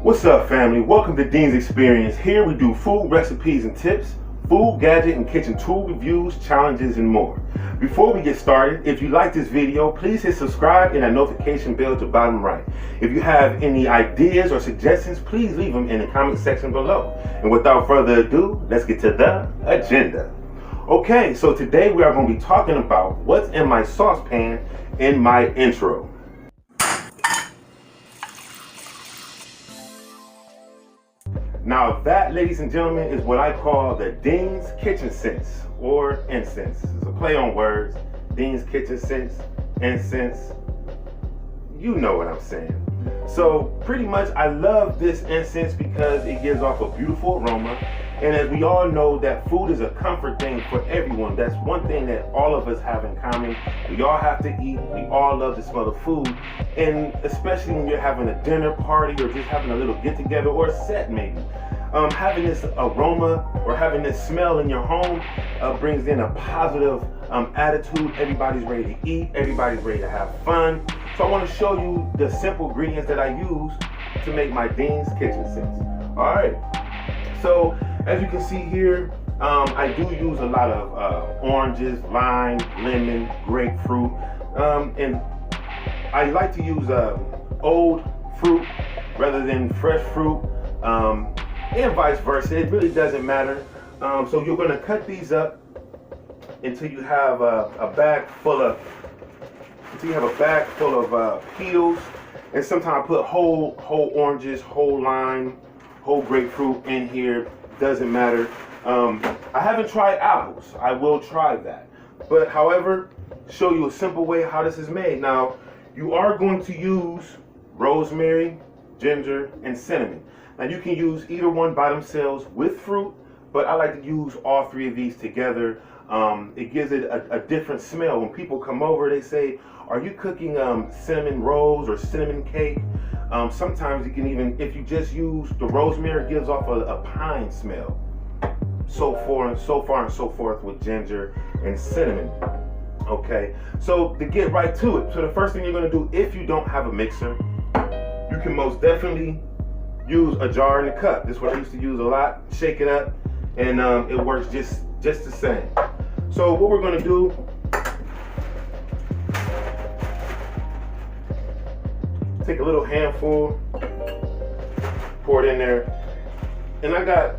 What's up, family? Welcome to Ddin'S Xperience. Here we do food recipes and tips, food, gadget, and kitchen tool reviews, challenges, and more. Before we get started, if you like this video, please hit subscribe and that notification bell at the bottom right. If you have any ideas or suggestions, please leave them in the comment section below. And without further ado, let's get to the agenda. Okay, so today we are going to be talking about what's in my saucepan in my intro. Now that, ladies and gentlemen, is what I call the Ddin'S Kitchencense, or incense. It's a play on words. Ddin'S Kitchencense, incense. You know what I'm saying. So pretty much I love this incense because it gives off a beautiful aroma. And as we all know, that food is a comfort thing for everyone. That's one thing that all of us have in common. We all have to eat. We all love the smell of food. And especially when you're having a dinner party or just having a little get together or a set maybe. Having this aroma or having this smell in your home brings in a positive attitude. Everybody's ready to eat. Everybody's ready to have fun. So I want to show you the simple ingredients that I use to make my Ddin'S Kitchencense. All right. So as you can see here, I do use a lot of oranges, lime, lemon, grapefruit, and I like to use old fruit rather than fresh fruit, and vice versa. It really doesn't matter. So you're going to cut these up until you have a bag full of peels, and sometimes I put whole oranges, whole lime, whole grapefruit in here. Doesn't matter. I haven't tried apples. I will try that. But however, show you a simple way how this is made. Now, you are going to use rosemary, ginger, and cinnamon. Now you can use either one by themselves with fruit, but I like to use all three of these together. It gives it a different smell. When people come over, they say, "Are you cooking cinnamon rolls or cinnamon cake?" Sometimes you can even, if you just use the rosemary, it gives off a pine smell. So far and so forth with ginger and cinnamon. Okay, so to get right to it, so the first thing you're going to do, if you don't have a mixer, you can most definitely use a jar and a cup. This is what I used to use a lot. Shake it up, and it works just the same. So what we're going to do, take a little handful, pour it in there, and I got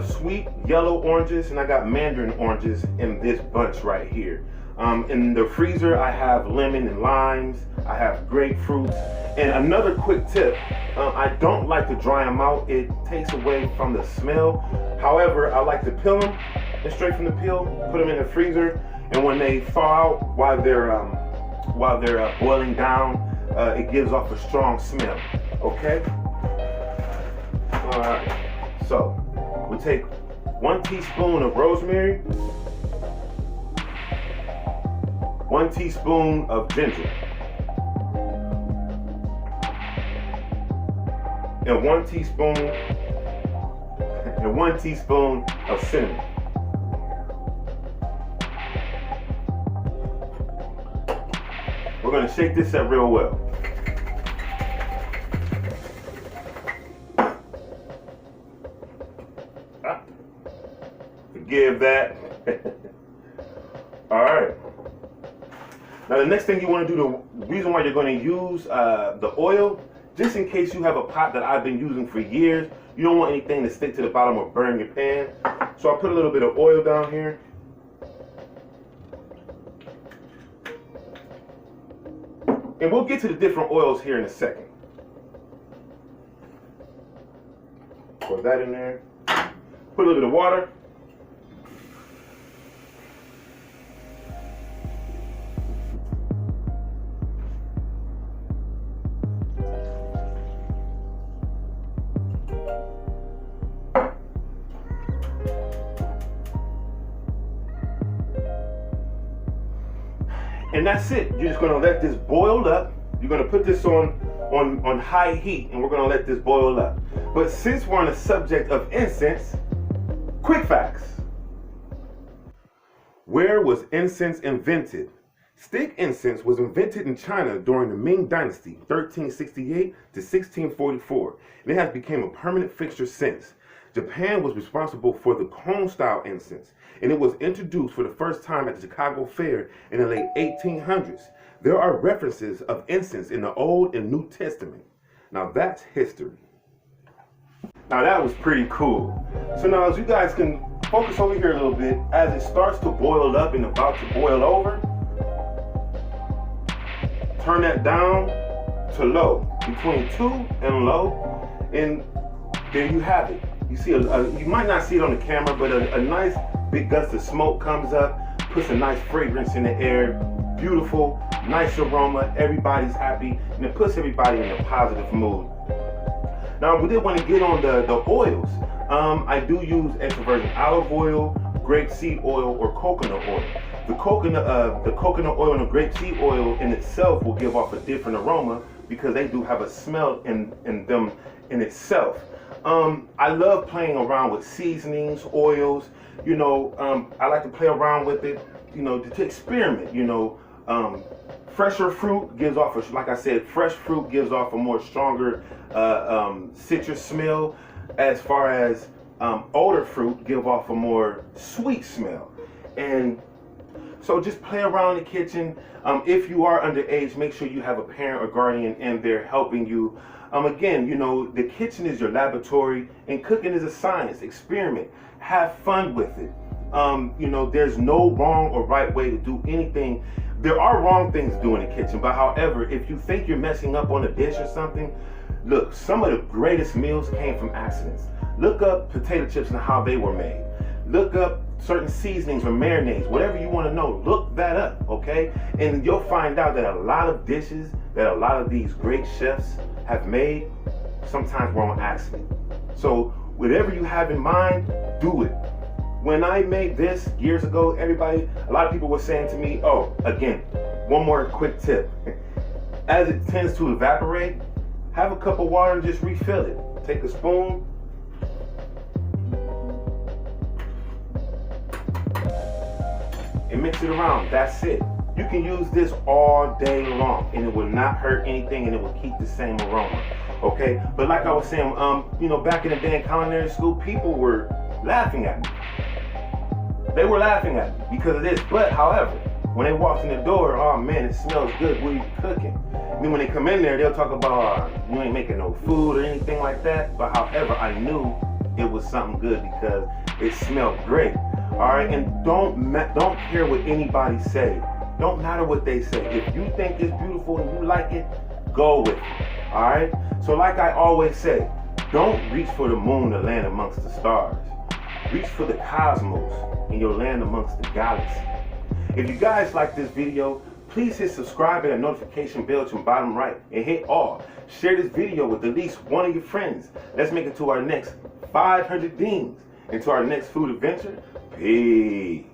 sweet yellow oranges and I got mandarin oranges in this bunch right here. In the freezer I have lemon and limes, I have grapefruits, and another quick tip, I don't like to dry them out. It takes away from the smell. However, I like to peel them, and straight from the peel, put them in the freezer, and when they thaw out while they're boiling down, it gives off a strong smell. Okay? Alright, so we take 1 teaspoon of rosemary, 1 teaspoon of ginger, and 1 teaspoon of cinnamon. We're going to shake this up real well. Forgive that. All right. Now the next thing you want to do, the reason why you're going to use the oil, just in case you have a pot that I've been using for years, you don't want anything to stick to the bottom or burn your pan. So I put a little bit of oil down here. And we'll get to the different oils here in a second. Pour that in there. Put a little bit of water. And that's it. You're just going to let this boil up. You're going to put this on high heat, and we're going to let this boil up. But since we're on the subject of incense, quick facts. Where was incense invented? Stick incense was invented in China during the Ming Dynasty, 1368 to 1644, and it has become a permanent fixture since. Japan was responsible for the cone-style incense, and it was introduced for the first time at the Chicago Fair in the late 1800s. There are references of incense in the Old and New Testament. Now that's history. Now that was pretty cool. So now as you guys can focus over here a little bit, as it starts to boil up and about to boil over, turn that down to low, between 2 and low, and there you have it. You see, you might not see it on the camera, but a nice big gust of smoke comes up, puts a nice fragrance in the air, beautiful, nice aroma, everybody's happy, and it puts everybody in a positive mood. Now, we did want to get on the oils. I do use extra virgin olive oil, grapeseed oil, or coconut oil. The coconut oil and the grapeseed oil in itself will give off a different aroma because they do have a smell in them in itself. I love playing around with seasonings, oils. You know, I like to play around with it, you know, to experiment. You know, fresher fruit gives off a, like I said, fresh fruit gives off a more stronger citrus smell, as far as older fruit give off a more sweet smell. And so just play around in the kitchen. If you are underage, make sure you have a parent or guardian in there helping you. Again, you know, the kitchen is your laboratory and cooking is a science. Experiment. Have fun with it. You know, there's no wrong or right way to do anything. There are wrong things to do in the kitchen, but however, if you think you're messing up on a dish or something, look, some of the greatest meals came from accidents. Look up potato chips and how they were made. Look up certain seasonings or marinades, whatever you want to know, look that up, okay? And you'll find out that a lot of dishes that a lot of these great chefs have made sometimes were on accident. So whatever you have in mind, do it. When I made this years ago, a lot of people were saying to me, oh, again, one more quick tip. As it tends to evaporate, have a cup of water and just refill it. Take a spoon, and mix it around. That's it. You can use this all day long and it will not hurt anything and it will keep the same aroma. Okay? But like I was saying, you know, back in the day in culinary school, people were laughing at me. They were laughing at me because of this. But however, when they walked in the door, oh man, it smells good. What are you cooking? And then when they come in there, they'll talk about you ain't making no food or anything like that. But however, I knew it was something good because it smelled great. All right, and don't care what anybody say. Don't matter what they say. If you think it's beautiful and you like it, go with it. All right. So like I always say, don't reach for the moon to land amongst the stars. Reach for the cosmos and you'll land amongst the galaxy. If you guys like this video, please hit subscribe and a notification bell to the bottom right and hit all. Share this video with at least one of your friends. Let's make it to our next 500 Ddin'S and to our next food adventure. Peace.